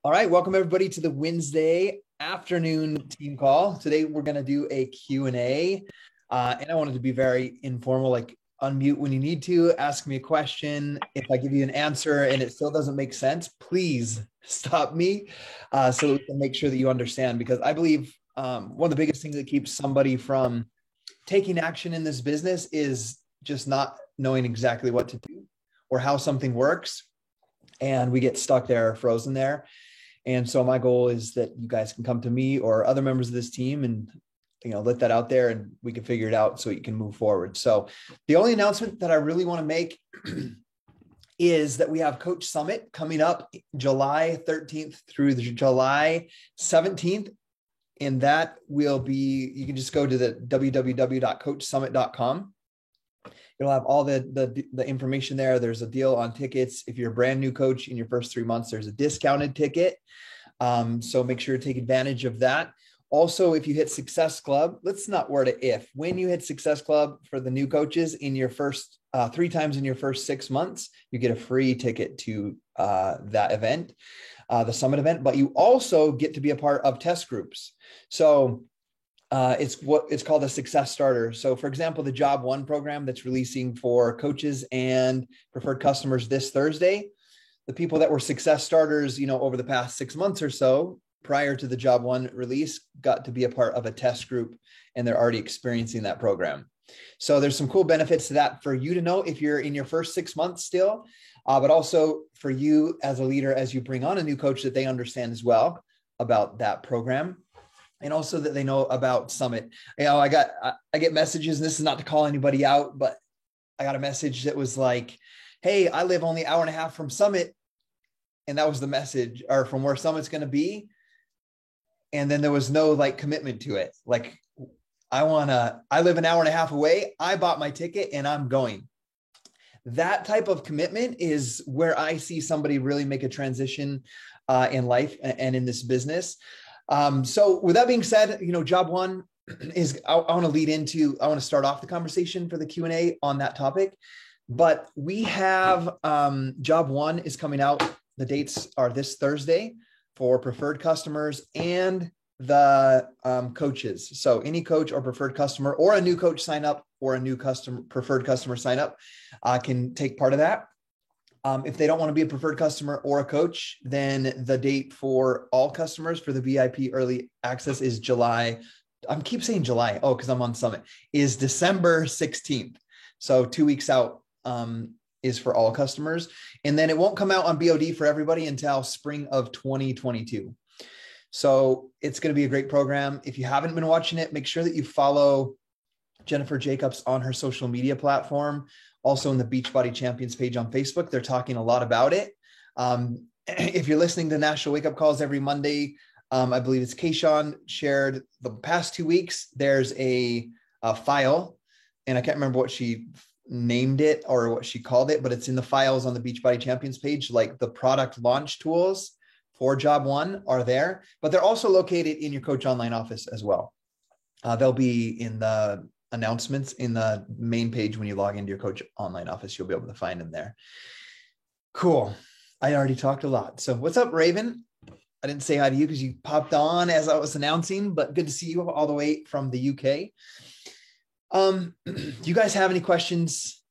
All right, welcome everybody to the Wednesday afternoon team call. Today we're going to do a Q&A, and I wanted to be very informal, like unmute when you need to, ask me a question. If I give you an answer and it still doesn't make sense, please stop me so that we can make sure that you understand, because I believe one of the biggest things that keeps somebody from taking action in this business is just not knowing exactly what to do or how something works, and we get stuck there, frozen there. And so my goal is that you guys can come to me or other members of this team and, let that out there and we can figure it out so you can move forward. So the only announcement that I really want to make is that we have Coach Summit coming up July 13th through July 17th. And that will be, you can just go to the www.coachsummit.com. You'll have all the information there. There's a deal on tickets. If you're a brand new coach in your first 3 months, there's a discounted ticket. So make sure to take advantage of that. Also, if you hit Success Club, let's not word it if. When you hit Success Club for the new coaches in your first 3 times in your first 6 months, you get a free ticket to that event, the Summit event. But you also get to be a part of test groups. So it's called a Success Starter. So for example, the Job One program that's releasing for coaches and preferred customers this Thursday, the people that were Success Starters, over the past 6 months or so prior to the Job One release got to be a part of a test group, and they're already experiencing that program. So there's some cool benefits to that for you to know if you're in your first 6 months still, but also for you as a leader, as you bring on a new coach, that they understand as well about that program. And also that they know about Summit. I get messages, and this is not to call anybody out, but I got a message that was like, hey, I live only an hour and a half from Summit. And that was the message, or from where Summit's going to be. And then there was no commitment to it. Like, I live an hour and a half away. I bought my ticket and I'm going. That type of commitment is where I see somebody really make a transition in life and in this business. So with that being said, Job One is, I want to start off the conversation for the Q&A on that topic, but we have, Job One is coming out. The dates are this Thursday for preferred customers and the coaches. So any coach or preferred customer or a new coach sign up or a new preferred customer sign up can take part of that. If they don't want to be a preferred customer or a coach, then the date for all customers for the VIP early access is July. I keep saying July. Oh, because I'm on Summit, is December 16th. So 2 weeks out is for all customers. And then it won't come out on BOD for everybody until spring of 2022. So it's going to be a great program. If you haven't been watching it, make sure that you follow Jennifer Jacobs on her social media platform. Also in the Beachbody Champions page on Facebook, they're talking a lot about it. If you're listening to National Wake Up Calls every Monday, I believe it's Kayshawn shared the past 2 weeks, there's a file, and I can't remember what she named it or what she called it, but it's in the files on the Beachbody Champions page. Like the product launch tools for Job One are there, but they're also located in your Coach Online office as well. They'll be in the announcements in the main page. When you log into your Coach Online office, you'll be able to find them there. Cool. I already talked a lot. So what's up, Raven? I didn't say hi to you because you popped on as I was announcing, but good to see you all the way from the UK. Do you guys have any questions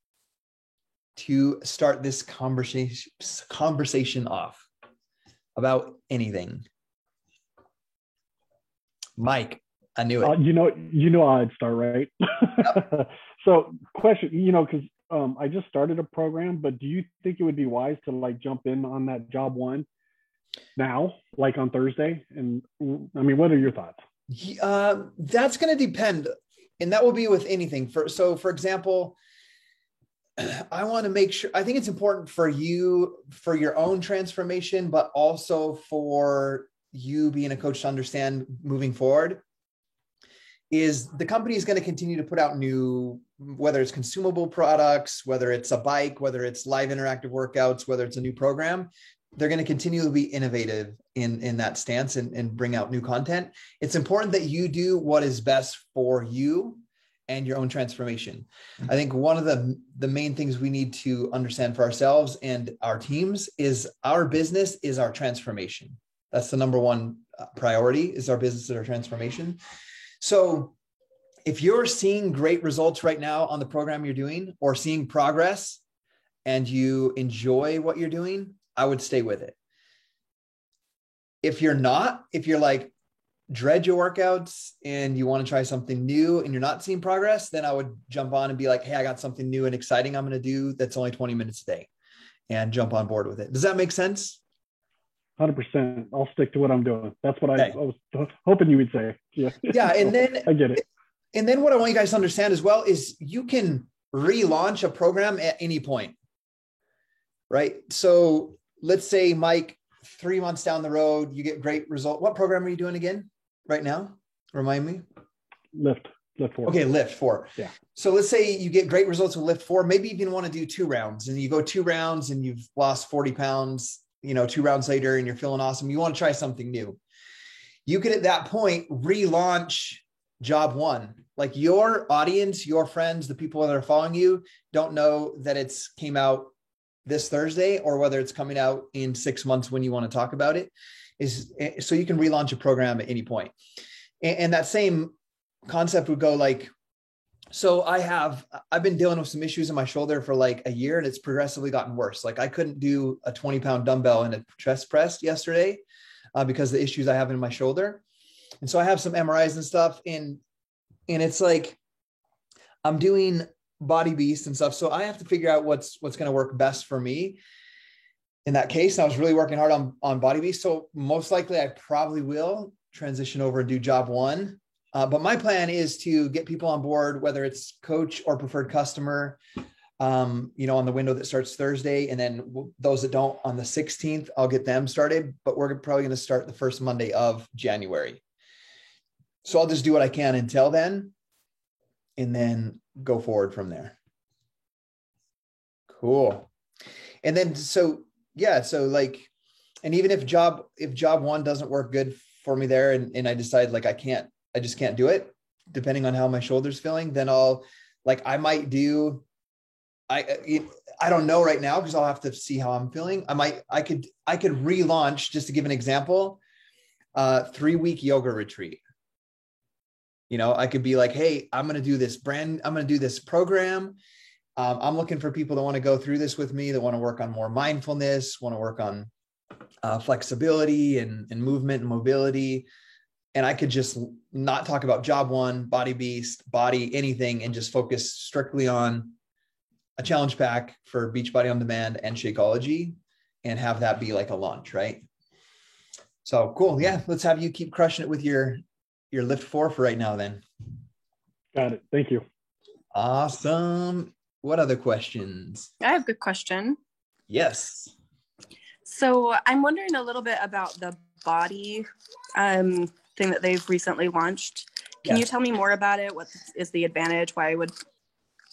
to start this conversation off about anything? Mike, I knew it. I'd start, right? Yep. So question, because I just started a program, but do you think it would be wise to jump in on that Job One now, on Thursday? And I mean, what are your thoughts? That's going to depend. And that will be with anything. For example, I want to make sure, I think it's important for you, for your own transformation, but also for you being a coach to understand moving forward, is the company is going to continue to put out new, whether it's consumable products, whether it's a bike, whether it's live interactive workouts, whether it's a new program, they're going to continue to be innovative in that stance and bring out new content. It's important that you do what is best for you and your own transformation. I think one of the main things we need to understand for ourselves and our teams is our business is our transformation. That's the number one priority, is our business and our transformation. So if you're seeing great results right now on the program you're doing, or seeing progress and you enjoy what you're doing, I would stay with it. If you're not, if you're like, dread your workouts and you want to try something new and you're not seeing progress, then I would jump on and be like, hey, I got something new and exciting I'm going to do that's only 20 minutes a day, and jump on board with it. Does that make sense? 100%. I'll stick to what I'm doing. That's what I was hoping you would say. Yeah. Yeah. And then I get it. And then what I want you guys to understand as well is you can relaunch a program at any point, right? So let's say, Mike, 3 months down the road, you get great result. What program are you doing again right now? Remind me. Lift 4. Okay, Lift 4. Yeah. So let's say you get great results with Lift 4. Maybe you even want to do 2 rounds, and you go 2 rounds and you've lost 40 pounds, 2 rounds later, and you're feeling awesome. You want to try something new. You could at that point relaunch job 1. Like, your audience, your friends, the people that are following you don't know that it's came out this Thursday, or whether it's coming out in 6 months when you want to talk about it. Is so you can relaunch a program at any point. And that same concept would go like, so I've been dealing with some issues in my shoulder for like a year, and it's progressively gotten worse. Like, I couldn't do a 20-pound dumbbell in a chest press yesterday because of the issues I have in my shoulder. And so I have some MRIs and stuff, and it's like, I'm doing Body Beast and stuff. So I have to figure out what's going to work best for me. In that case, I was really working hard on Body Beast. So most likely I probably will transition over and do job 1. But my plan is to get people on board, whether it's coach or preferred customer, on the window that starts Thursday. And then those that don't, on the 16th, I'll get them started, but we're probably going to start the first Monday of January. So I'll just do what I can until then, and then go forward from there. Cool. And then, so like, and even if job 1 doesn't work good for me there, and I decide like, I just can't do it, depending on how my shoulder's feeling, then I might do, I don't know right now, because I'll have to see how I'm feeling. I could relaunch, just to give an example, 3-week yoga retreat. I could be like, hey, I'm going to do this program. I'm looking for people that want to go through this with me, that want to work on more mindfulness, want to work on flexibility and movement and mobility. And I could just not talk about job 1, Body Beast, body, anything, and just focus strictly on a challenge pack for Beachbody On Demand and Shakeology, and have that be like a launch, right? So cool. Yeah. Let's have you keep crushing it with your Lift 4 for right now then. Got it. Thank you. Awesome. What other questions? I have a good question. Yes. So I'm wondering a little bit about the body thing that they've recently launched. Can you tell me more about it? What is the advantage? Why would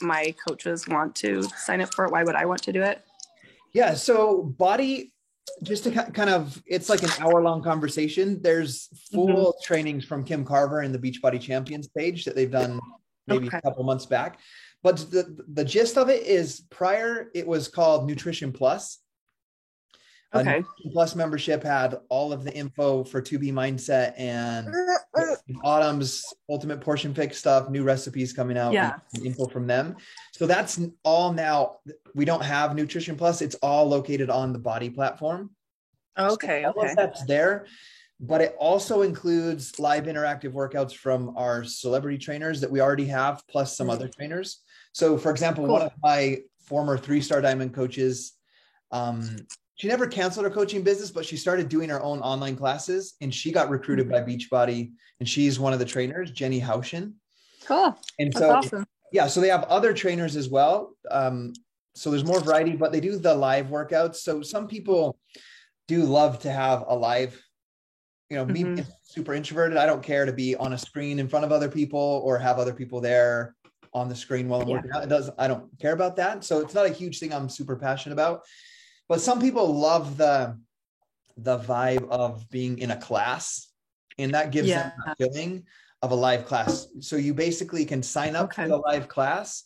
my coaches want to sign up for it? Why would I want to do it? Yeah. So body, just to kind of, it's like an hour-long conversation. There's full trainings from Kim Carver and the Beachbody Champions page that they've done maybe a couple months back. But the gist of it is, prior, it was called Nutrition Plus. Okay. Nutrition Plus membership had all of the info for 2B Mindset and Autumn's Ultimate Portion Fix stuff, new recipes coming out, and info from them. So that's all now. We don't have Nutrition Plus. It's all located on the Body platform. Okay. So all of that's there. But it also includes live interactive workouts from our celebrity trainers that we already have, plus some other trainers. So for example, one of my former 3-star diamond coaches, she never canceled her coaching business, but she started doing her own online classes, and she got recruited by Beachbody, and she's one of the trainers, Jenny Haushin. Cool. And that's so, awesome. Yeah, so they have other trainers as well. So there's more variety, but they do the live workouts. So some people do love to have a live, me being super introverted, I don't care to be on a screen in front of other people or have other people there on the screen while I'm working out. I don't care about that. So it's not a huge thing I'm super passionate about. But some people love the vibe of being in a class, and that gives them a feeling of a live class. So you basically can sign up for the live class,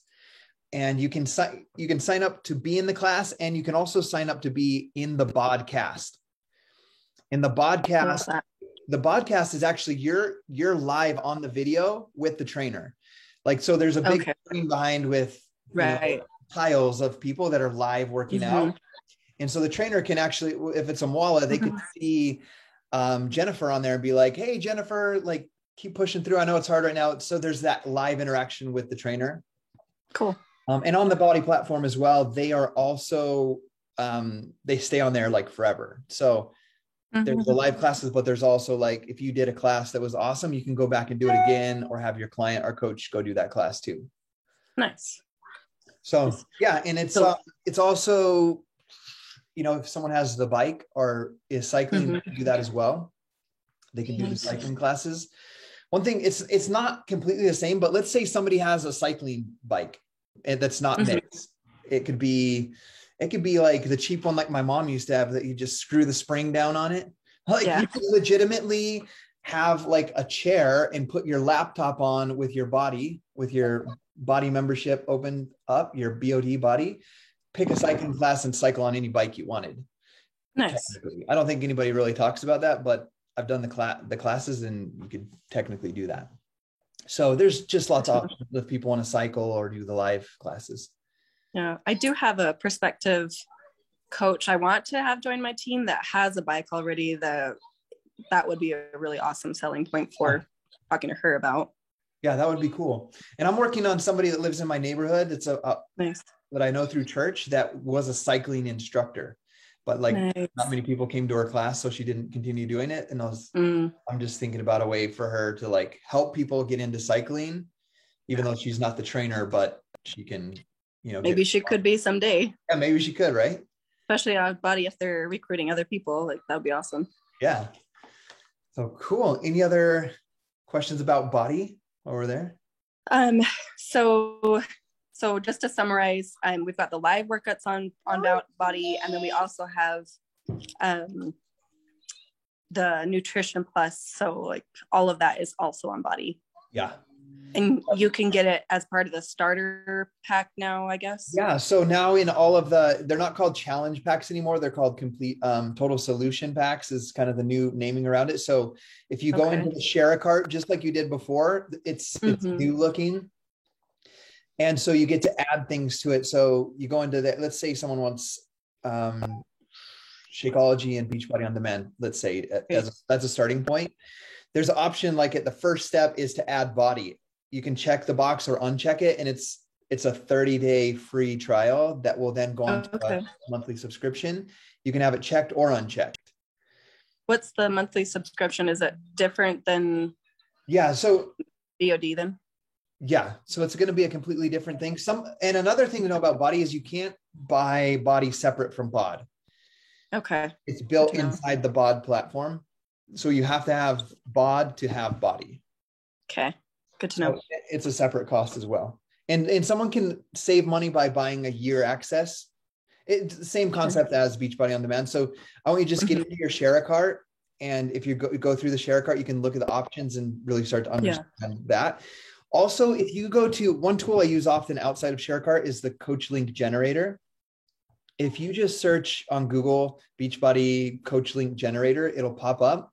and you can sign up to be in the class, and you can also sign up to be in the podcast. And I love that. the podcast is actually you're live on the video with the trainer. Like, so there's a big screen behind with Right. piles of people that are live working out. And so the trainer can actually, if it's a Mwala, they can see Jennifer on there and be like, hey, Jennifer, like, keep pushing through. I know it's hard right now. So there's that live interaction with the trainer. Cool. And on the Body platform as well, they are also, they stay on there like forever. So there's the live classes, but there's also like, if you did a class that was awesome, you can go back and do it again, or have your client or coach go do that class too. Nice. So yeah. And it's also, if someone has the bike or is cycling, they can do that as well. They can do the cycling classes. One thing, it's not completely the same, but let's say somebody has a cycling bike and that's not mixed. It could be like the cheap one, like my mom used to have, that you just screw the spring down on it. Like you could legitimately have like a chair and put your laptop on with your body membership open up, your BOD body, pick a cycling class and cycle on any bike you wanted. Nice. I don't think anybody really talks about that, but I've done the classes and you could technically do that. So there's just lots of options if people want to cycle or do the live classes. Yeah, I do have a prospective coach I want to have join my team that has a bike already. That would be a really awesome selling point for talking to her about. Yeah, that would be cool. And I'm working on somebody that lives in my neighborhood. It's nice. That I know through church that was a cycling instructor, but like not many people came to her class, so she didn't continue doing it. And I'm just thinking about a way for her to like help people get into cycling, even though she's not the trainer, but she can, maybe she could be someday. Yeah, maybe she could, right? Especially on Body, if they're recruiting other people, like that would be awesome. Yeah. So cool. Any other questions about Body over there? So just to summarize, we've got the live workouts on Body, and then we also have the Nutrition Plus. So like all of that is also on Body. Yeah. And you can get it as part of the starter pack now, I guess. Yeah. So now in all of they're not called challenge packs anymore. They're called complete total solution packs is kind of the new naming around it. So if you go into the share a cart, just like you did before, it's new looking. And so you get to add things to it. So you go into that. Let's say someone wants Shakeology and Beachbody on Demand. Let's say that's a starting point. There's an option like at the first step is to add Body. You can check the box or uncheck it, and it's a 30-day free trial that will then go on to a monthly subscription. You can have it checked or unchecked. What's the monthly subscription? Is it different than so BOD then? Yeah, so it's going to be a completely different thing. And another thing to know about Body is you can't buy Body separate from BOD. Okay. It's built inside the BOD platform. So you have to have BOD to have Body. Okay. Good to know. So it's a separate cost as well. And someone can save money by buying a year access. It's the same concept as Beachbody on Demand. So I want you to just get into your share a cart. And if you go through the share a cart, you can look at the options and really start to understand that. Also, if you go to one tool I use often outside of ShareCart is the Coach Link Generator. If you just search on Google Beachbody Coach Link Generator, it'll pop up.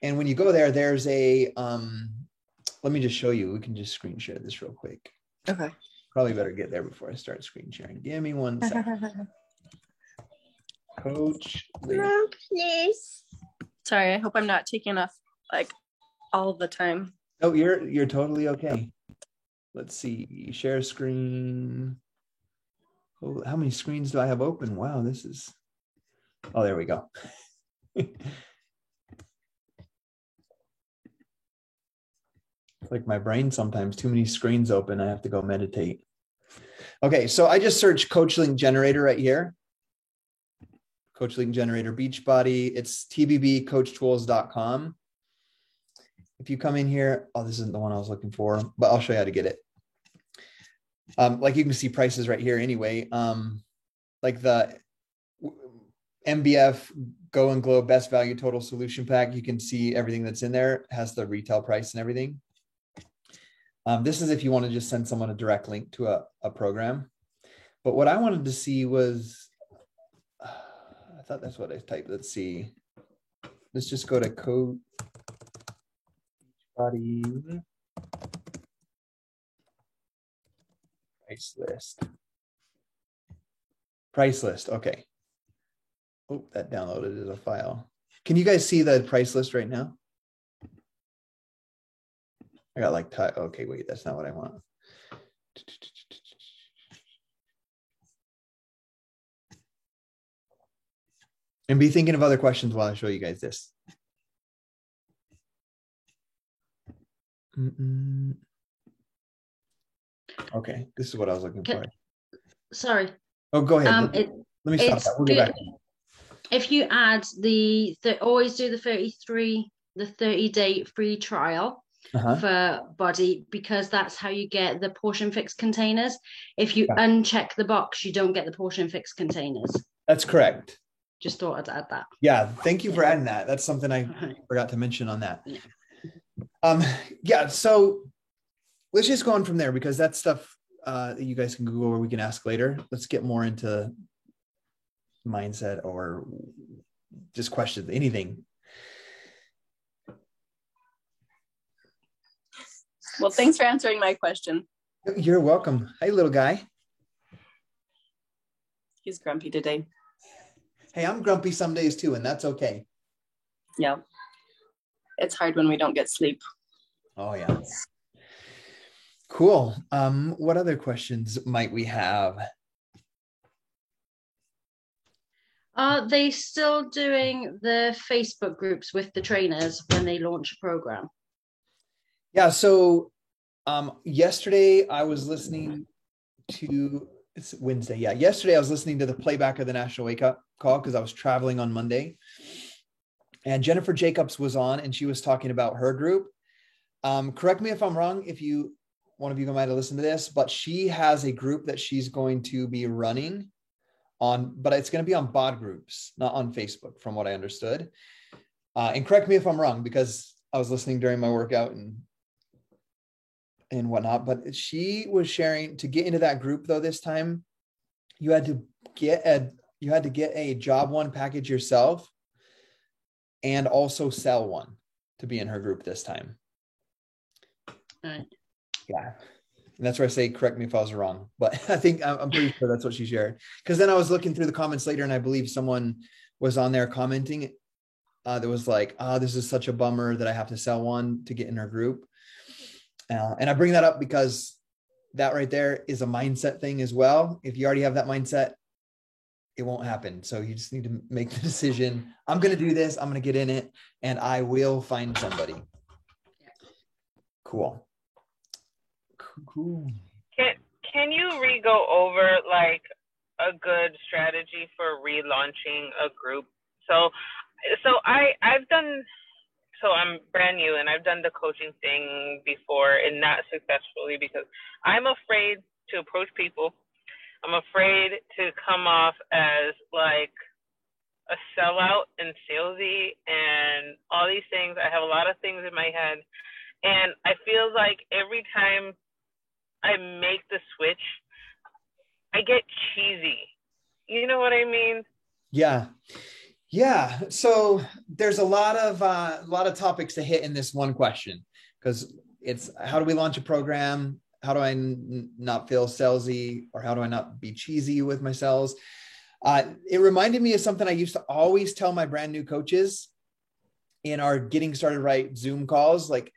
And when you go there, there's a, let me just show you. We can just screen share this real quick. Okay. Probably better get there before I start screen sharing. Give me 1 second. Coach Link. Mom, please. Sorry, I hope I'm not taking off like all the time. Oh, you're totally okay. Let's see. Share screen. Oh, how many screens do I have open? Wow, this is. Oh, there we go. Like my brain sometimes, too many screens open. I have to go meditate. Okay, so I just searched Coach Link Generator right here. Coach Link Generator Beachbody. It's tbbcoachtools.com. If you come in here, this isn't the one I was looking for, but I'll show you how to get it. Like you can see prices right here anyway. Like the MBF Go and Glow Best Value Total Solution Pack, you can see everything that's in there, has the retail price and everything. This is if you want to just send someone a direct link to a program. But what I wanted to see was, I thought that's what I typed. Let's see. let's just go to Coach Body price list. Price list. Okay. Oh, that downloaded as a file. Can you guys see the price list right now? I got like, okay, wait, that's not what I want. And be thinking of other questions while I show you guys this. Okay, this is what I was looking for. Sorry. Oh, go ahead. Let me stop that. We'll go back. If you add always do the 30-day free trial for Body, because that's how you get the portion fix containers. If you uncheck the box, you don't get the portion fix containers. That's correct. Just thought I'd add that. Yeah, thank you for adding that. That's something I forgot to mention on that. Yeah, so let's just go on from there, because that's stuff that you guys can Google or we can ask later. Let's get more into mindset or just questions, anything. Well, thanks for answering my question. You're welcome. Hi, little guy. He's grumpy today. Hey, I'm grumpy some days too, and that's okay. Yeah. It's hard when we don't get sleep. Oh, yeah. Cool. What other questions might we have? Are they still doing the Facebook groups with the trainers when they launch a program? Yeah, so yesterday I was listening to, it's Wednesday. Yeah, yesterday I was listening to the playback of the National Wake Up Call because I was traveling on Monday. And Jennifer Jacobs was on and she was talking about her group. Correct me if I'm wrong, if one of you might have listened to this, but she has a group that she's going to be running on, but it's going to be on BOD groups, not on Facebook, from what I understood. And correct me if I'm wrong, because I was listening during my workout and whatnot, but she was sharing to get into that group though, this time you had to get a job one package yourself and also sell one to be in her group this time. All right. Yeah. And that's where I say, correct me if I was wrong, but I think I'm pretty sure that's what she shared. Because then I was looking through the comments later and I believe someone was on there commenting that was like, this is such a bummer that I have to sell one to get in her group. And I bring that up because that right there is a mindset thing as well. If you already have that mindset, it won't happen. So you just need to make the decision. I'm going to do this. I'm going to get in it and I will find somebody. Cool. Cool. Can you re-go over like a good strategy for relaunching a group? So I'm brand new and I've done the coaching thing before and not successfully because I'm afraid to approach people. I'm afraid to come off as like a sellout and salesy and all these things. I have a lot of things in my head and I feel like every time I make the switch, I get cheesy. You know what I mean? Yeah. Yeah. So there's a lot of topics to hit in this one question, because it's how do we launch a program? How do I not feel salesy, or how do I not be cheesy with my sales? It reminded me of something I used to always tell my brand new coaches in our Getting Started Right Zoom calls. Like,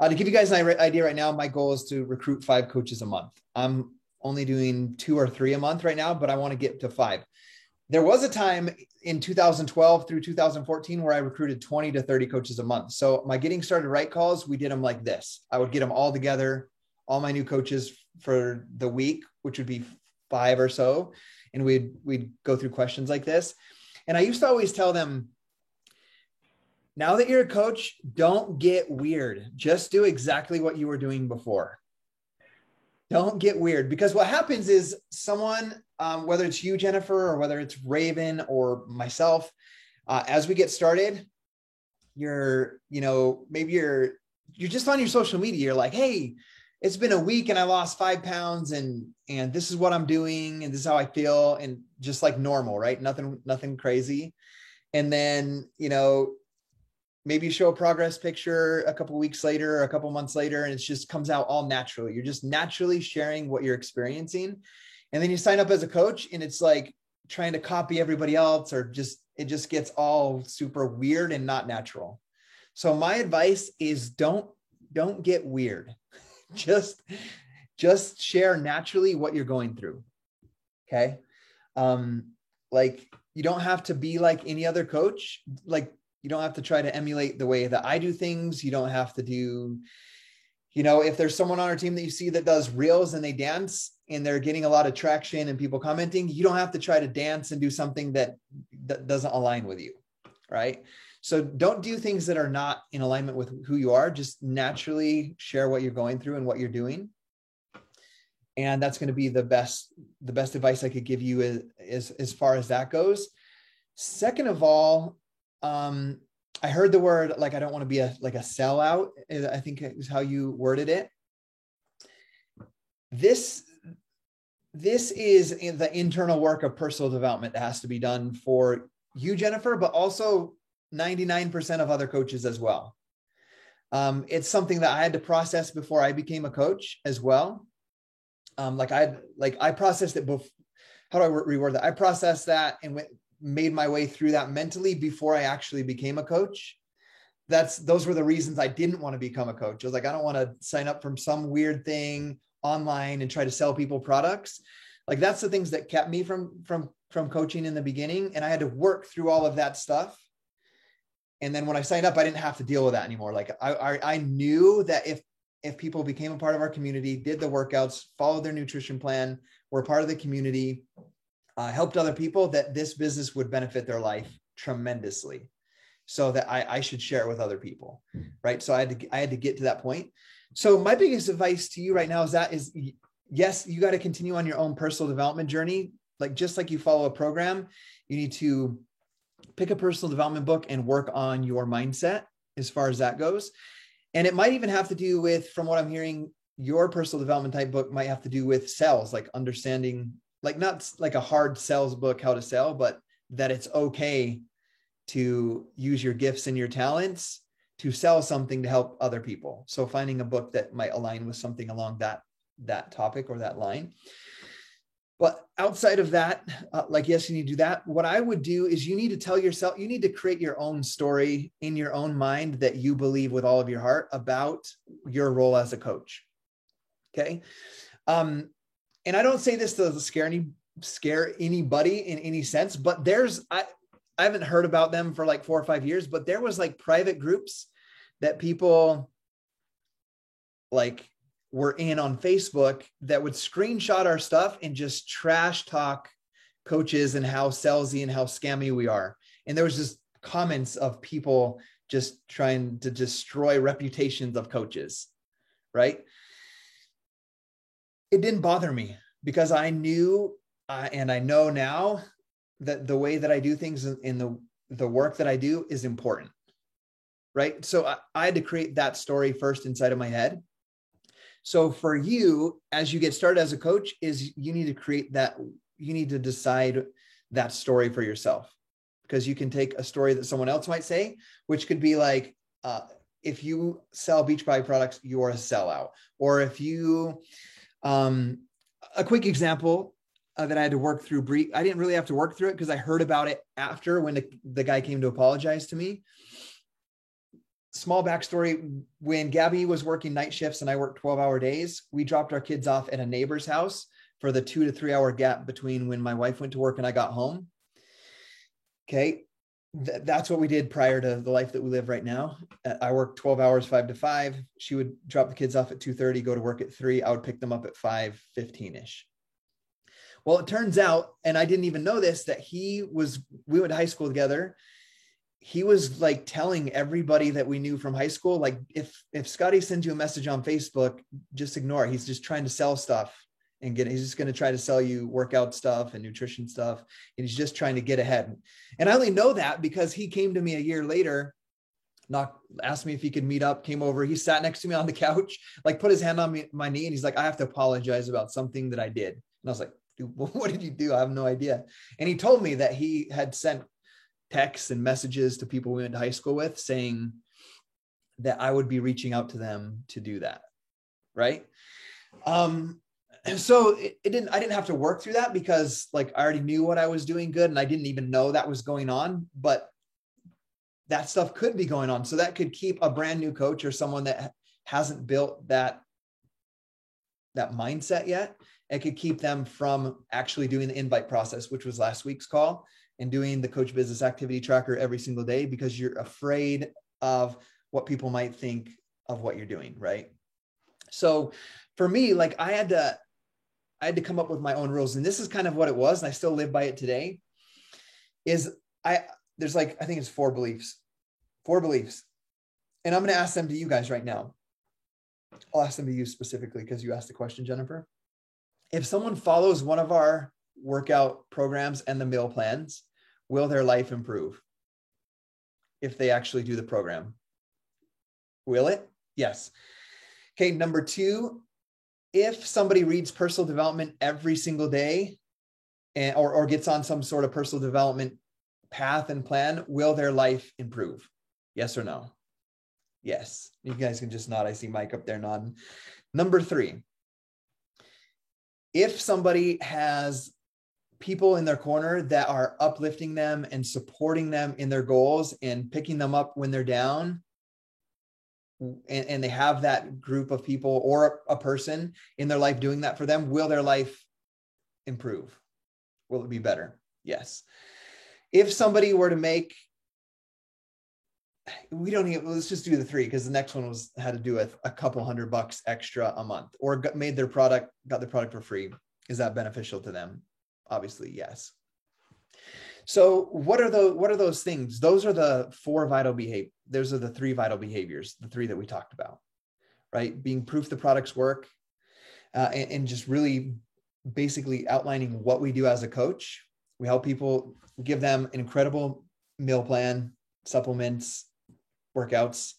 to give you guys an idea right now, my goal is to recruit 5 coaches a month. I'm only doing 2 or 3 a month right now, but I want to get to 5. There was a time in 2012 through 2014 where I recruited 20 to 30 coaches a month. So my Getting Started Right calls, we did them like this. I would get them all together, all my new coaches for the week, which would be 5 or so. And we'd go through questions like this. And I used to always tell them, now that you're a coach, don't get weird. Just do exactly what you were doing before. Don't get weird, because what happens is someone, whether it's you, Jennifer, or whether it's Raven or myself, as we get started, you're just on your social media. You're like, hey, it's been a week and I lost 5 pounds and this is what I'm doing. And this is how I feel. And just like normal, right? Nothing crazy. And then, maybe show a progress picture a couple weeks later, or a couple months later, and it just comes out all naturally. You're just naturally sharing what you're experiencing. And then you sign up as a coach, and it's like trying to copy everybody else, or it just gets all super weird and not natural. So my advice is don't get weird. just share naturally what you're going through. Okay. Like, you don't have to be like any other coach. Like, you don't have to try to emulate the way that I do things. You don't have to do, if there's someone on our team that you see that does reels and they dance and they're getting a lot of traction and people commenting, you don't have to try to dance and do something that doesn't align with you. Right. So don't do things that are not in alignment with who you are. Just naturally share what you're going through and what you're doing. And that's going to be the best advice I could give you as far as that goes. Second of all, I heard the word, like, I don't want to be a sellout, I think is how you worded it. This is the internal work of personal development that has to be done for you, Jennifer, but also 99% of other coaches as well. It's something that I had to process before I became a coach as well. I processed it before. How do I reword that? I processed that and made my way through that mentally before I actually became a coach. Those were the reasons I didn't want to become a coach. I was like, I don't want to sign up from some weird thing online and try to sell people products. Like, that's the things that kept me from coaching in the beginning. And I had to work through all of that stuff. And then when I signed up, I didn't have to deal with that anymore. Like, I knew that if people became a part of our community, did the workouts, followed their nutrition plan, were part of the community, helped other people, that this business would benefit their life tremendously, so that I should share it with other people. Right. So I had to get to that point. So my biggest advice to you right now is yes, you got to continue on your own personal development journey. Like, just like you follow a program, you need to pick a personal development book and work on your mindset as far as that goes. And it might even have to do with, from what I'm hearing, your personal development type book might have to do with sales, like understanding, like, not like a hard sales book, how to sell, but that it's okay to use your gifts and your talents to sell something to help other people. So finding a book that might align with something along that topic or that line. But outside of that, yes, you need to do that. What I would do is you need to tell yourself, you need to create your own story in your own mind that you believe with all of your heart about your role as a coach. Okay. And I don't say this to scare anybody in any sense, but I haven't heard about them for like 4 or 5 years, but there was like private groups that people were in on Facebook that would screenshot our stuff and just trash talk coaches and how salesy and how scammy we are. And there was just comments of people just trying to destroy reputations of coaches, right? It didn't bother me because I knew, and I know now, that the way that I do things in the work that I do is important, right? So I had to create that story first inside of my head. So for you, as you get started as a coach, is you need to create that, you need to decide that story for yourself, because you can take a story that someone else might say, which could be like, if you sell Beachbody products, you're a sellout. Or if you, a quick example that I had to work through, I didn't really have to work through it because I heard about it after, when the guy came to apologize to me. Small backstory: when Gabby was working night shifts and I worked 12-hour days, we dropped our kids off at a neighbor's house for the 2 to 3 hour gap between when my wife went to work and I got home. Okay. That's what we did prior to the life that we live right now. I worked 12 hours, 5 to 5. She would drop the kids off at 2:30, go to work at 3. I would pick them up at 5:15-ish. Well, it turns out, and I didn't even know this, that we went to high school together. He was like telling everybody that we knew from high school, like, if Scotty sends you a message on Facebook, just ignore it. He's just trying to sell stuff and he's just going to try to sell you workout stuff and nutrition stuff. And he's just trying to get ahead. And I only know that because he came to me a year later, asked me if he could meet up, came over. He sat next to me on the couch, like put his hand on my knee. And he's like, I have to apologize about something that I did. And I was like, dude, what did you do? I have no idea. And he told me that he had sent texts and messages to people we went to high school with saying that I would be reaching out to them to do that. Right. And so I didn't have to work through that because like I already knew what I was doing good and I didn't even know that was going on, but that stuff could be going on. So that could keep a brand new coach or someone that hasn't built that mindset yet. It could keep them from actually doing the invite process, which was last week's call, and doing the Coach Business Activity Tracker every single day because you're afraid of what people might think of what you're doing. Right. So for me, like I had to come up with my own rules, and this is kind of what it was. And I still live by it today there's like, I think it's 4 beliefs, and I'm going to ask them to you guys right now. I'll ask them to you specifically because you asked the question, Jennifer. If someone follows one of our workout programs and the meal plans, will their life improve? If they actually do the program, will it? Yes. Okay. Number 2, if somebody reads personal development every single day or gets on some sort of personal development path and plan, will their life improve? Yes or no? Yes. You guys can just nod. I see Mike up there nodding. Number 3, if somebody has people in their corner that are uplifting them and supporting them in their goals and picking them up when they're down, and they have that group of people or a person in their life doing that for them, will their life improve? Will it be better? Yes. If somebody were to make, let's just do the 3 because the next one had to do with a couple $100 extra a month, or got their product for free. Is that beneficial to them? Obviously, yes. So what are those things? Those are the 4 vital behaviors. Those are the 3 vital behaviors, the 3 that we talked about, right? Being proof the products work, and just really basically outlining what we do as a coach. We help people, give them an incredible meal plan, supplements, workouts.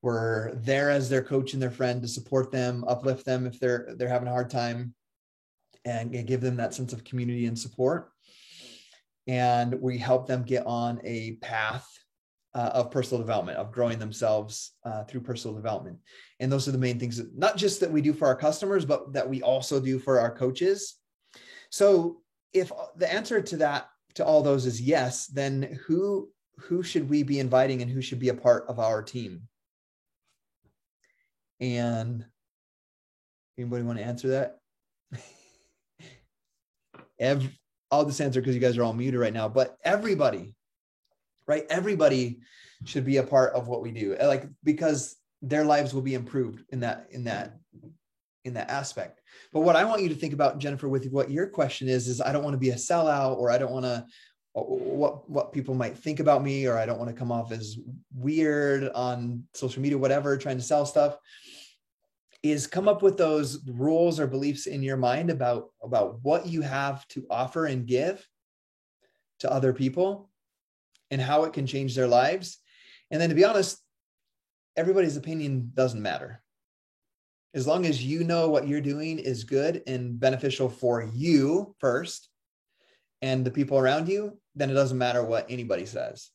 We're there as their coach and their friend to support them, uplift them if they're having a hard time, and give them that sense of community and support. And we help them get on a path of personal development, of growing themselves through personal development. And those are the main things, not just that we do for our customers, but that we also do for our coaches. So if the answer to all those is yes, then who should we be inviting and who should be a part of our team? And anybody want to answer that? I'll just answer because you guys are all muted right now, but everybody, right? Everybody should be a part of what we do, like, because their lives will be improved in that aspect. But what I want you to think about, Jennifer, with what your question is I don't want to be a sellout, or I don't want to, what people might think about me, or I don't want to come off as weird on social media, whatever, trying to sell stuff. Is come up with those rules or beliefs in your mind about what you have to offer and give to other people and how it can change their lives. And then, to be honest, everybody's opinion doesn't matter. As long as you know what you're doing is good and beneficial for you first and the people around you, then it doesn't matter what anybody says.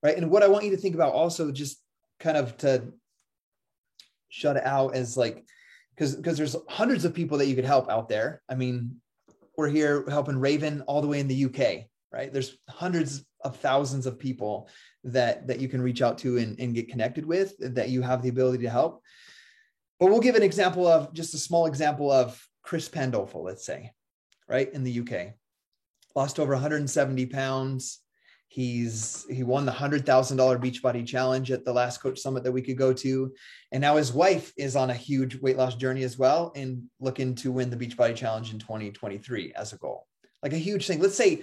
Right. And what I want you to think about also, just kind of to shut it out, as like, because there's hundreds of people that you could help out there. I mean, we're here helping Raven all the way in the UK, right? There's hundreds of thousands of people that you can reach out to and get connected with, that you have the ability to help. But we'll give an example of, just a small example of Chris Pandolfo, let's say, right? In the UK, lost over 170 pounds. He won the $100,000 Beachbody Challenge at the last Coach Summit that we could go to. And now his wife is on a huge weight loss journey as well, and looking to win the Beachbody Challenge in 2023 as a goal. Like a huge thing. Let's say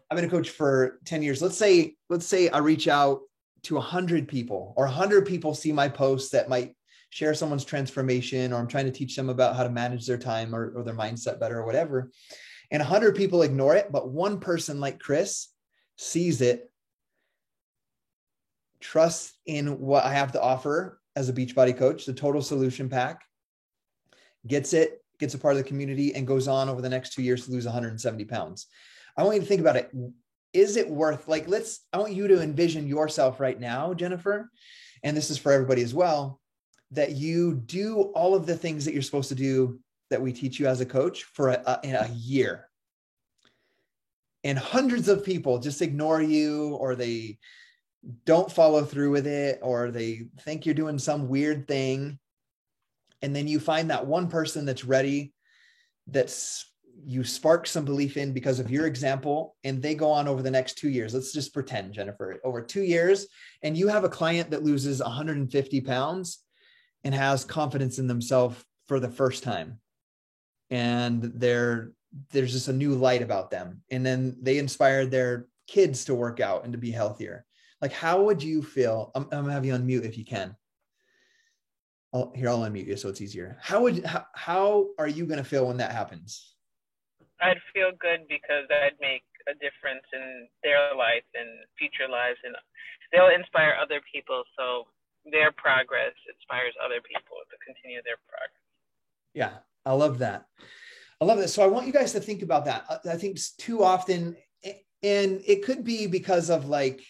I've been a coach for 10 years. Let's say I reach out to 100 people, or 100 people see my posts that might share someone's transformation, or I'm trying to teach them about how to manage their time or their mindset better or whatever. And 100 people ignore it, but one person like Chris sees it, trusts in what I have to offer as a Beachbody coach, the total solution pack, gets a part of the community, and goes on over the next 2 years to lose 170 pounds. I want you to think about it. is it worth, like, I want you to envision yourself right now, Jennifer, and this is for everybody as well, that you do all of the things that you're supposed to do that we teach you as a coach for in a year. And hundreds of people just ignore you, or they don't follow through with it, or they think you're doing some weird thing. And then you find that one person that's ready, you spark some belief in because of your example, and they go on over the next 2 years. Let's just pretend, Jennifer, over 2 years, and you have a client that loses 150 pounds and has confidence in themselves for the first time. And there's just a new light about them. And then they inspired their kids to work out and to be healthier. Like, how would you feel? I'm gonna have you unmute if you can. I'll unmute you so it's easier. How are you going to feel when that happens? I'd feel good because I'd make a difference in their life and future lives, and they'll inspire other people. So their progress inspires other people to continue their progress. Yeah, I love that. So I want you guys to think about that. I think too often, and it could be because of like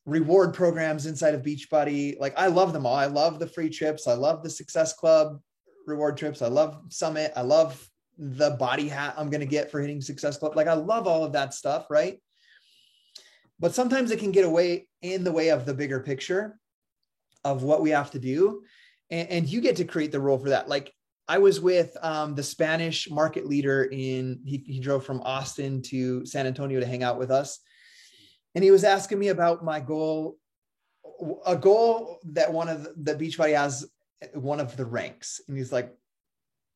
reward programs inside of Beachbody. Like, I love them all. I love the free trips. I love the Success Club reward trips. I love Summit. I love the body hat I'm going to get for hitting Success Club. Like, I love all of that stuff, right? But sometimes it can get in the way of the bigger picture of what we have to do. And you get to create the role for that. Like, I was with the Spanish market leader he drove from Austin to San Antonio to hang out with us. And he was asking me about my goal, a goal that one of the Beachbody has, one of the ranks. And he's like,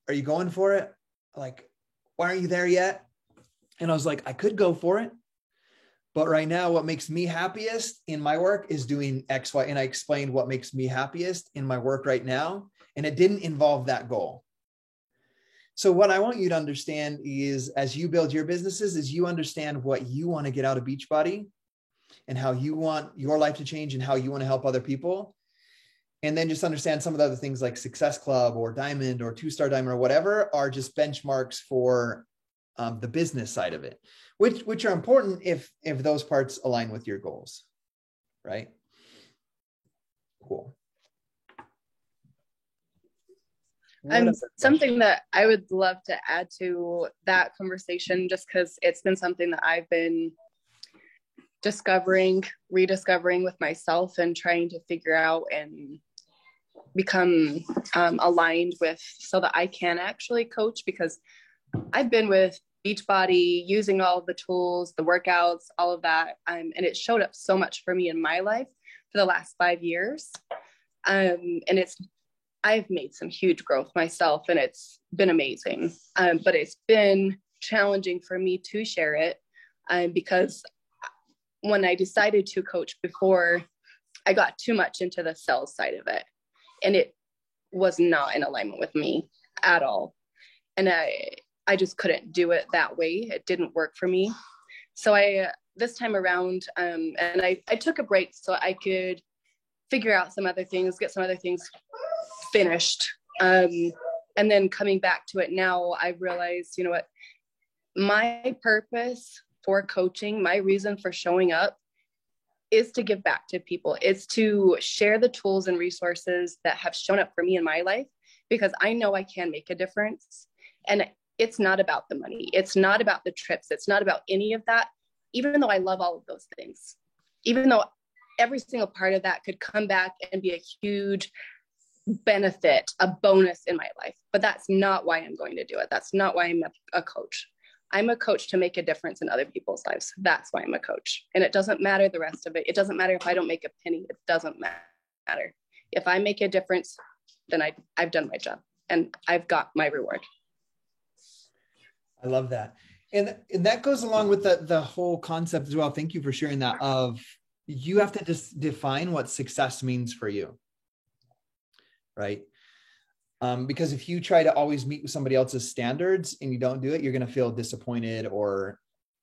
are you going for it? Like, why aren't you there yet? And I was like, I could go for it. But right now, what makes me happiest in my work is doing X, Y. And I explained what makes me happiest in my work right now. And it didn't involve that goal. So what I want you to understand is, as you build your businesses, is you understand what you want to get out of Beachbody and how you want your life to change and how you want to help other people. And then just understand some of the other things like Success Club or Diamond or 2-Star Diamond or whatever are just benchmarks for the business side of it, which are important if those parts align with your goals, right? Cool. Something that I would love to add to that conversation, just because it's been something that I've been rediscovering with myself and trying to figure out and become aligned with, so that I can actually coach, because I've been with Beachbody using all of the tools, the workouts, all of that. And it showed up so much for me in my life for the last 5 years. And I've made some huge growth myself, and it's been amazing. But it's been challenging for me to share it because when I decided to coach before, I got too much into the sales side of it, and it was not in alignment with me at all. And I just couldn't do it that way. It didn't work for me. So this time around, and I took a break so I could figure out some other things, get some other things finished. And then coming back to it now, I realized, you know what, my purpose for coaching, my reason for showing up is to give back to people. It's to share the tools and resources that have shown up for me in my life, because I know I can make a difference. And it's not about the money. It's not about the trips. It's not about any of that, even though I love all of those things, even though every single part of that could come back and be a huge benefit, a bonus in my life. But that's not why I'm going to do it. That's not why I'm a coach. I'm a coach to make a difference in other people's lives. That's why I'm a coach. And it doesn't matter the rest of it. It doesn't matter if I don't make a penny. It doesn't matter. If I make a difference, then I've done my job and I've got my reward. I love that. And that goes along with the whole concept as well. Thank you for sharing that. Of you have to just define what success means for you. Right? Because if you try to always meet with somebody else's standards and you don't do it, you're going to feel disappointed, or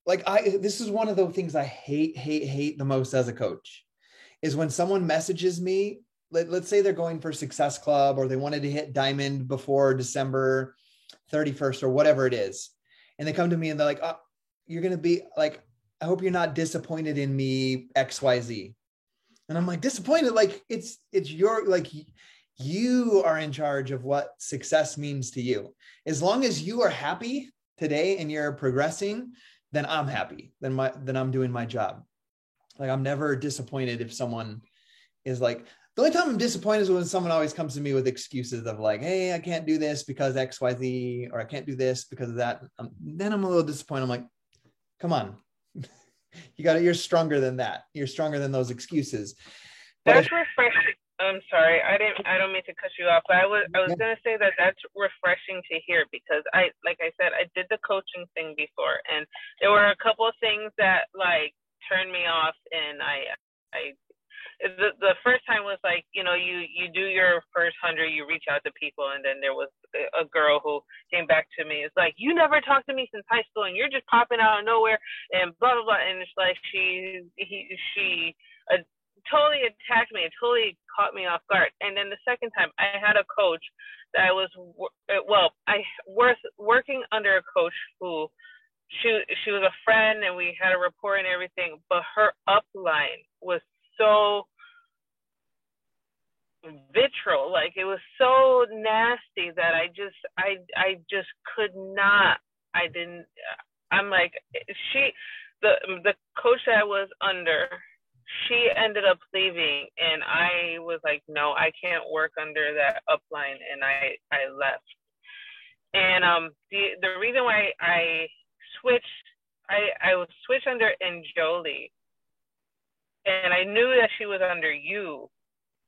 like this is one of the things I hate the most as a coach, is when someone messages me, let's say they're going for Success Club, or they wanted to hit Diamond before December 31st or whatever it is. And they come to me and they're like, oh, you're going to be like, I hope you're not disappointed in me, XYZ. And I'm like, disappointed? Like it's your, like you are in charge of what success means to you. As long as you are happy today and you're progressing, then I'm happy. Then I'm doing my job. Like I'm never disappointed if someone is like, the only time I'm disappointed is when someone always comes to me with excuses of like, hey, I can't do this because XYZ, or I can't do this because of that. Then I'm a little disappointed. I'm like, come on. You're stronger than that. You're stronger than those excuses. But that's refreshing. I'm sorry. I don't mean to cut you off, but I was gonna say that that's refreshing to hear, because like I said, I did the coaching thing before, and there were a couple of things that like turned me off, and the first time was like, you do your first 100, you reach out to people, and then there was a girl who came back to me. It's like, you never talked to me since high school, and you're just popping out of nowhere, and blah blah blah. And it's like she totally attacked me. It totally caught me off guard. And then the second time, I had a coach that I was working under a coach who she was a friend, and we had a rapport and everything, but her upline was so vitriol, like it was so nasty that I just could not. I'm like, the coach that I was under, she ended up leaving, and I was like, no, I can't work under that upline, and I left. And the reason why I switched, I was switched under Njoli, and I knew that she was under you,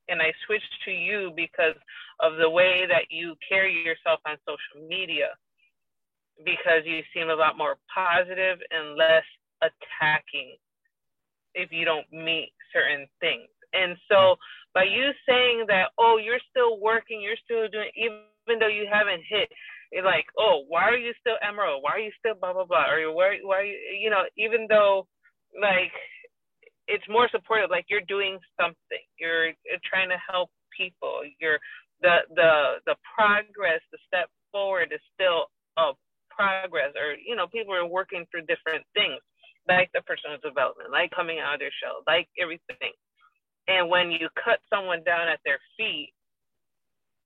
and I switched to you because of the way that you carry yourself on social media, because you seem a lot more positive and less attacking if you don't meet certain things. And so by you saying that, oh, you're still working, you're still doing, even though you haven't hit, you're like, oh, why are you still Emerald? Why are you still blah, blah, blah? Or why are you, even though like it's more supportive, like you're doing something, you're trying to help people, you're the progress, the step forward is still a progress, or, people are working through different things, like the personal development, like coming out of their shell, like everything. And when you cut someone down at their feet,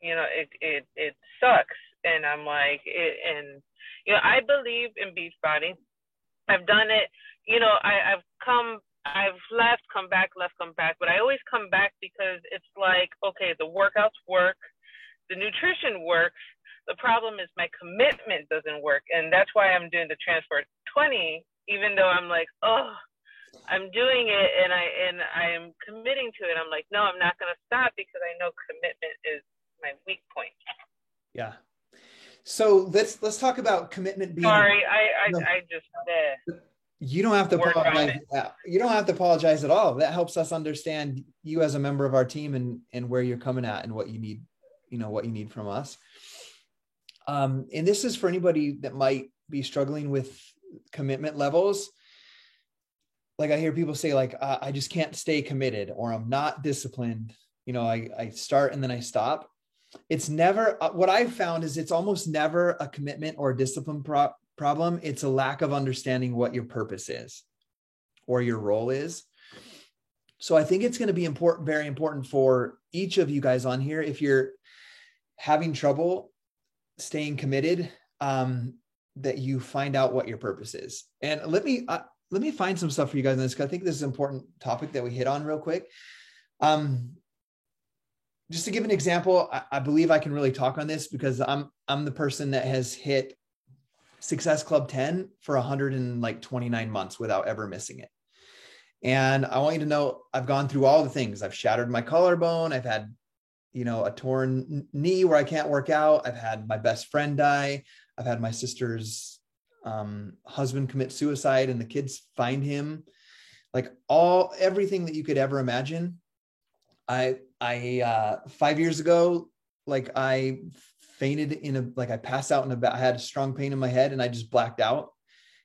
it sucks. And I'm like, I believe in Beachbody. I've done it. I've left, come back, left, come back. But I always come back because it's like, okay, the workouts work, the nutrition works. The problem is my commitment doesn't work. And that's why I'm doing the Transform 20, even though I'm like, oh, I'm doing it and I am committing to it. I'm like, no, I'm not going to stop, because I know commitment is my weak point. Yeah. So let's talk about commitment being. Sorry, I just you don't have to apologize. You don't have to apologize at all. That helps us understand you as a member of our team and where you're coming at and what you need, what you need from us. And this is for anybody that might be struggling with commitment levels. Like I hear people say like, I just can't stay committed, or I'm not disciplined. I start and then I stop. It's never, what I've found is it's almost never a commitment or a discipline problem. It's a lack of understanding what your purpose is or your role is. So I think it's going to be important, very important for each of you guys on here. If you're having trouble staying committed, that you find out what your purpose is. And let me find some stuff for you guys on this, because I think this is an important topic that we hit on real quick. Just to give an example, I believe I can really talk on this because I'm the person that has hit Success Club 10 for 129 months without ever missing it. And I want you to know, I've gone through all the things. I've shattered my collarbone. I've had, a torn knee where I can't work out. I've had my best friend die. I've had my sister's husband commit suicide and the kids find him. Like everything that you could ever imagine. I 5 years ago, like I fainted I passed out I had a strong pain in my head and I just blacked out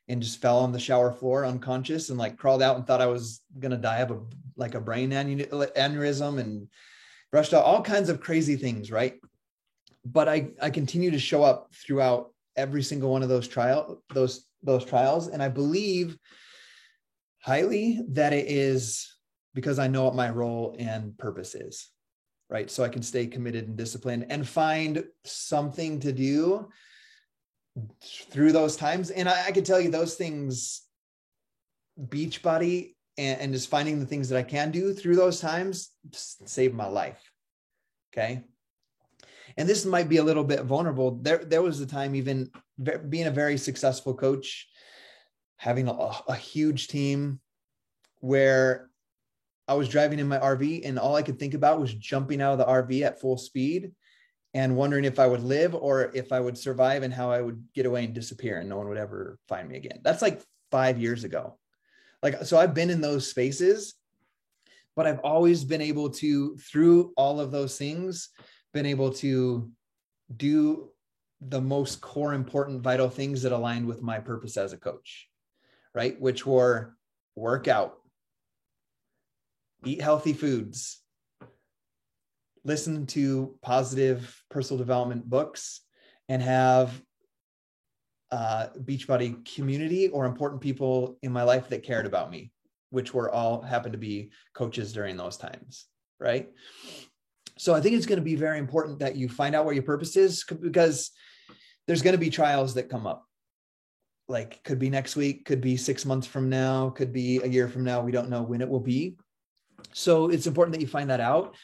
and just fell on the shower floor unconscious and like crawled out and thought I was going to die of a brain aneurysm and rushed out all kinds of crazy things. Right. But I continue to show up throughout every single one of those trials. And I believe Highly that it is because I know what my role and purpose is, right? So I can stay committed and disciplined and find something to do through those times. And I can tell you those things, Beachbody and just finding the things that I can do through those times saved my life. Okay. And this might be a little bit vulnerable. There was a time, even being a very successful coach, having a huge team, where I was driving in my RV and all I could think about was jumping out of the RV at full speed and wondering if I would live or if I would survive and how I would get away and disappear and no one would ever find me again. That's like 5 years ago. Like, so I've been in those spaces, but I've always been able to, through all of those things, been able to do the most core, important, vital things that aligned with my purpose as a coach, right? Which were work out, eat healthy foods, listen to positive personal development books, and have Beachbody community or important people in my life that cared about me, which were all happened to be coaches during those times, right? So I think it's going to be very important that you find out what your purpose is, because there's going to be trials that come up. Like, could be next week, could be 6 months from now, could be a year from now. We don't know when it will be. So it's important that you find that out.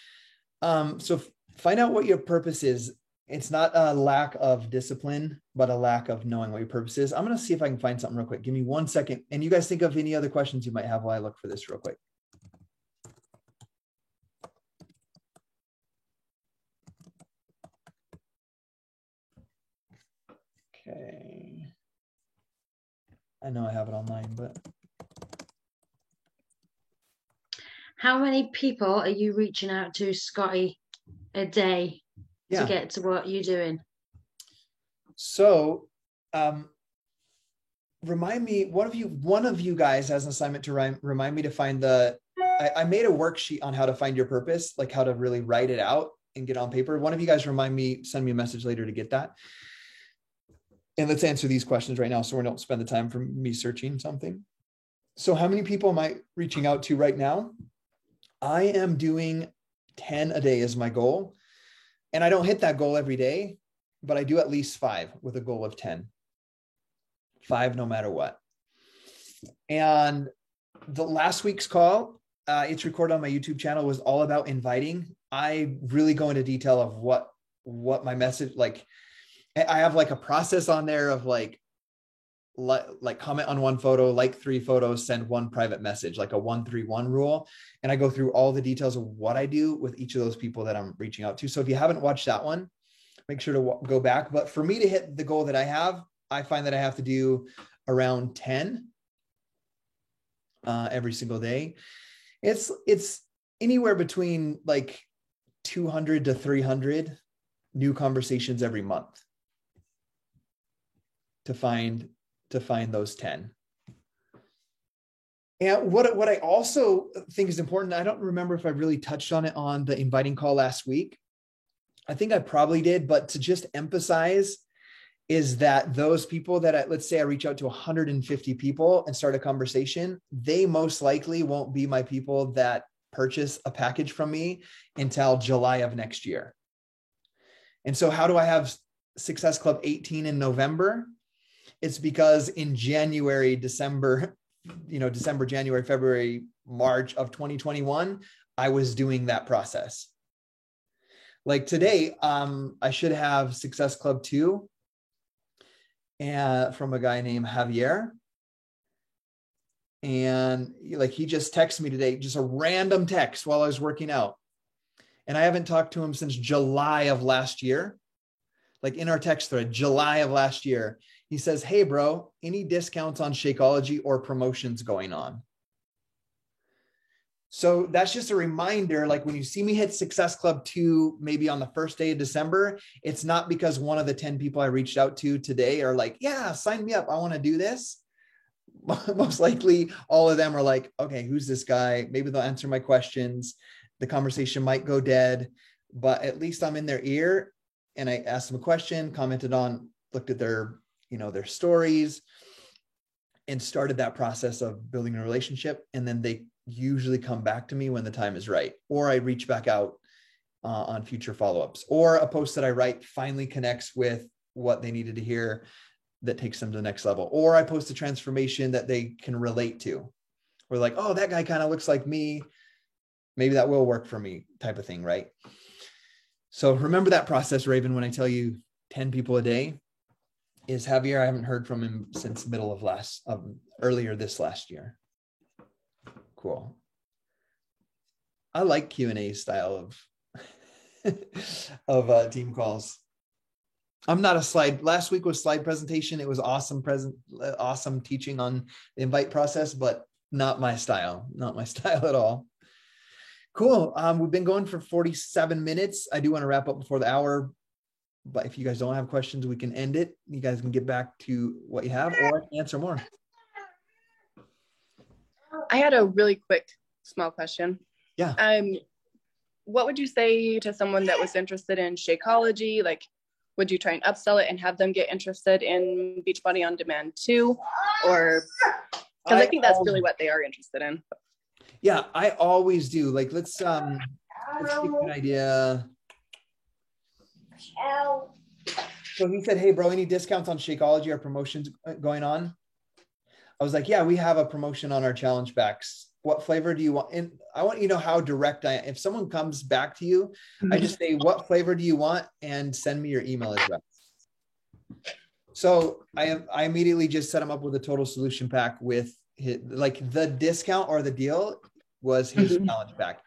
So find out what your purpose is. It's not a lack of discipline, but a lack of knowing what your purpose is. I'm going to see if I can find something real quick. Give me 1 second. And you guys think of any other questions you might have while I look for this real quick. Okay. I know I have it online, but. How many people are you reaching out to, Scotty, a day to get to what you're doing? So, remind me, one of you guys has an assignment to remind me to find I made a worksheet on how to find your purpose, like how to really write it out and get on paper. One of you guys send me a message later to get that. And let's answer these questions right now so we don't spend the time for me searching something. So how many people am I reaching out to right now? I am doing 10 a day is my goal. And I don't hit that goal every day, but I do at least 5 with a goal of 10. 5 no matter what. And the last week's call, it's recorded on my YouTube channel, was all about inviting. I really go into detail of what my message, like, I have like a process on there of like comment on 1 photo, like 3 photos, send 1 private message, like a 1-3-1 rule. And I go through all the details of what I do with each of those people that I'm reaching out to. So if you haven't watched that one, make sure to go back. But for me to hit the goal that I have, I find that I have to do around 10 every single day. It's anywhere between like 200 to 300 new conversations every month to find those 10. And what I also think is important, I don't remember if I really touched on it on the inviting call last week. I think I probably did, but to just emphasize is that those people that let's say I reach out to 150 people and start a conversation, they most likely won't be my people that purchase a package from me until July of next year. And so how do I have Success Club 18 in November? It's because in January, January, February, March of 2021, I was doing that process. Like today, I should have Success Club 2 from a guy named Javier. And like, he just texted me today, just a random text while I was working out. And I haven't talked to him since July of last year. Like in our text thread, July of last year. He says, "Hey, bro, any discounts on Shakeology or promotions going on?" So that's just a reminder, like when you see me hit Success Club 2, maybe on the first day of December, it's not because one of the 10 people I reached out to today are like, yeah, sign me up, I want to do this. Most likely all of them are like, okay, who's this guy? Maybe they'll answer my questions. The conversation might go dead, but at least I'm in their ear and I asked them a question, commented on, looked at their stories. and started that process of building a relationship. And then they usually come back to me when the time is right, or I reach back out on future follow-ups, or a post that I write finally connects with what they needed to hear that takes them to the next level, or I post a transformation that they can relate to. We're like, oh, that guy kind of looks like me. Maybe that will work for me, type of thing, right? So remember that process, Raven, when I tell you 10 people a day. Is Javier, I haven't heard from him since middle of earlier this last year. Cool. I like Q&A style of team calls. I'm not a slide. Last week was slide presentation. It was awesome awesome teaching on the invite process, but not my style at all. Cool. We've been going for 47 minutes. I do want to wrap up before the hour, but if you guys don't have questions, we can end it. You guys can get back to what you have, or I can answer more. I had a really quick small question. Yeah. What would you say to someone that was interested in Shakeology? Like, would you try and upsell it and have them get interested in Beachbody On Demand too? Or, because I think that's really what they are interested in. Yeah, I always do. Like, let's take an idea. So he said, hey bro, any discounts on Shakeology or promotions going on? I was like, yeah, we have a promotion on our challenge packs. What flavor do you want? And I want you to know how direct I am. If someone comes back to you, I just say, what flavor do you want? And send me your email address. So I immediately just set him up with a total solution pack with like the discount or the deal was his challenge pack.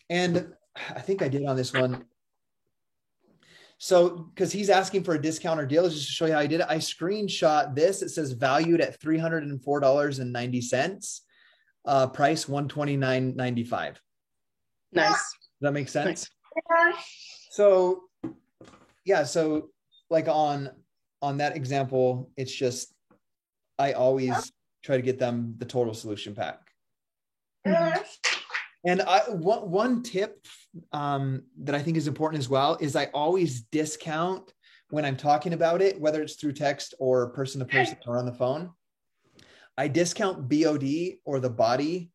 And I think I did on this one. So, because he's asking for a discount or deal, just to show you how I did it, I screenshot this. It says valued at $304.90. Price $129.95. Nice. Does that make sense? Nice. So, yeah. So, like on that example, it's just I always try to get them the total solution pack. And one tip that I think is important as well is I always discount when I'm talking about it, whether it's through text or person to person or on the phone. I discount BOD or the body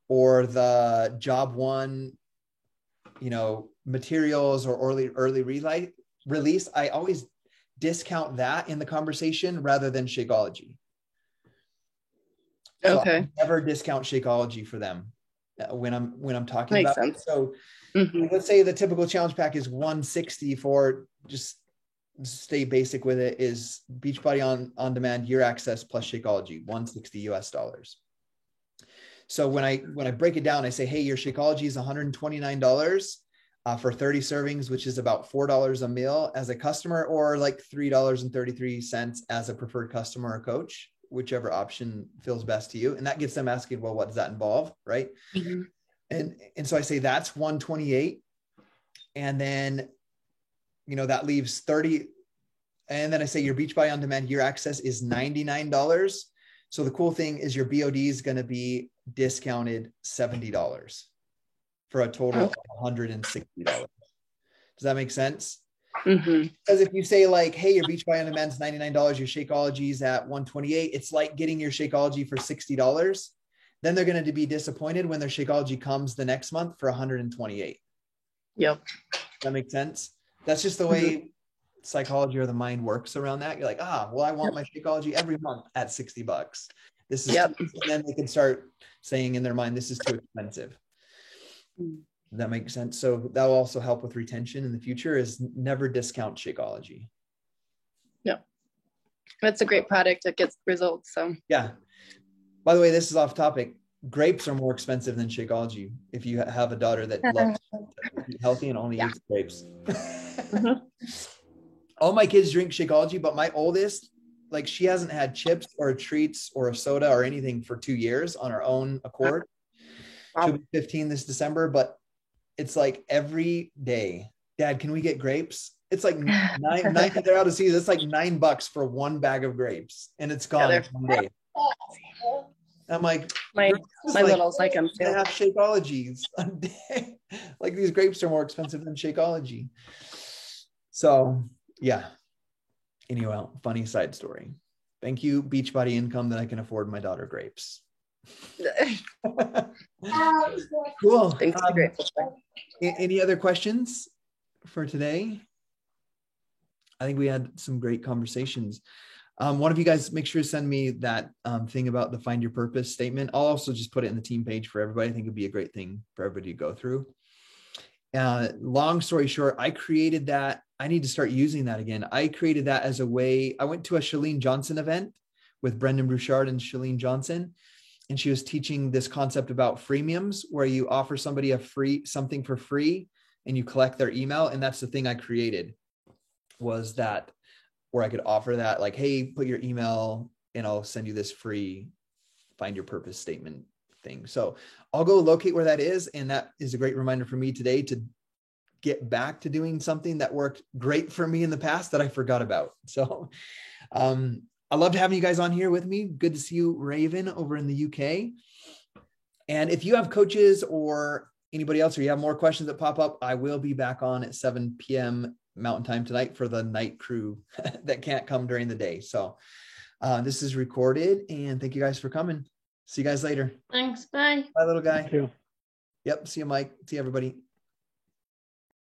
or the job one, materials or early release. I always discount that in the conversation rather than Shakeology. So okay. I never discount Shakeology for them when I'm talking Makes about sense. it. So let's say the typical challenge pack is $160 for, just stay basic with it, is Beachbody on Demand year access plus Shakeology, $160 US. So when I break it down, I say, hey, your Shakeology is $129 for 30 servings, which is about $4 a meal as a customer, or like $3.33 as a preferred customer or coach, whichever option feels best to you. And that gets them asking, well, what does that involve? Right. Mm-hmm. And so I say that's $128. And then, that leaves 30. And then I say your Beachbody On Demand year access is $99. So the cool thing is your BOD is going to be discounted $70 for a total of $160. Does that make sense? Mm-hmm. Because if you say like, hey, your Beachbody On Demand is $99, your Shakeology is at $128, it's like getting your Shakeology for $60. Then they're going to be disappointed when their Shakeology comes the next month for $128. Yep. That makes sense. That's just the way psychology or the mind works around that. You're like, well, I want my Shakeology every month at $60. This is, and then they can start saying in their mind, this is too expensive. That makes sense. So that will also help with retention in the future, is never discount Shakeology. Yeah. That's a great product. It gets results. So yeah. By the way, this is off topic. Grapes are more expensive than Shakeology if you have a daughter that loves to eat healthy and only eats grapes. All my kids drink Shakeology, but my oldest, like, she hasn't had chips or treats or a soda or anything for 2 years on her own accord. Wow. She'll be 15 this December, but it's like every day, Dad, can we get grapes? It's like nine they're out of season. It's like $9 for one bag of grapes, and it's gone in 1 day. I'm like, my little's like them too. They have Shakeologies a day. Like, these grapes are more expensive than Shakeology. So yeah. Anyway, funny side story. Thank you, Beachbody income that I can afford my daughter grapes. Cool. Any other questions for today? I think we had some great conversations. One of you guys make sure to send me that thing about the find your purpose statement. I'll also just put it in the team page for everybody. I think it'd be a great thing for everybody to go through. Long story short, I created that. I need to start using that again. I created that as a way. I went to a Chalene Johnson event with Brendan Bouchard and Chalene Johnson, and she was teaching this concept about freemiums, where you offer somebody something for free and you collect their email. And that's the thing I created, was that where I could offer that, like, hey, put your email and I'll send you this free find your purpose statement thing. So I'll go locate where that is. And that is a great reminder for me today to get back to doing something that worked great for me in the past that I forgot about. So I loved having you guys on here with me. Good to see you, Raven, over in the UK. And if you have coaches or anybody else, or you have more questions that pop up, I will be back on at 7 p.m. Mountain Time tonight for the night crew that can't come during the day. So this is recorded, and thank you guys for coming. See you guys later. Thanks. Bye. Bye, little guy. Thank you. Yep. See you, Mike. See you, everybody.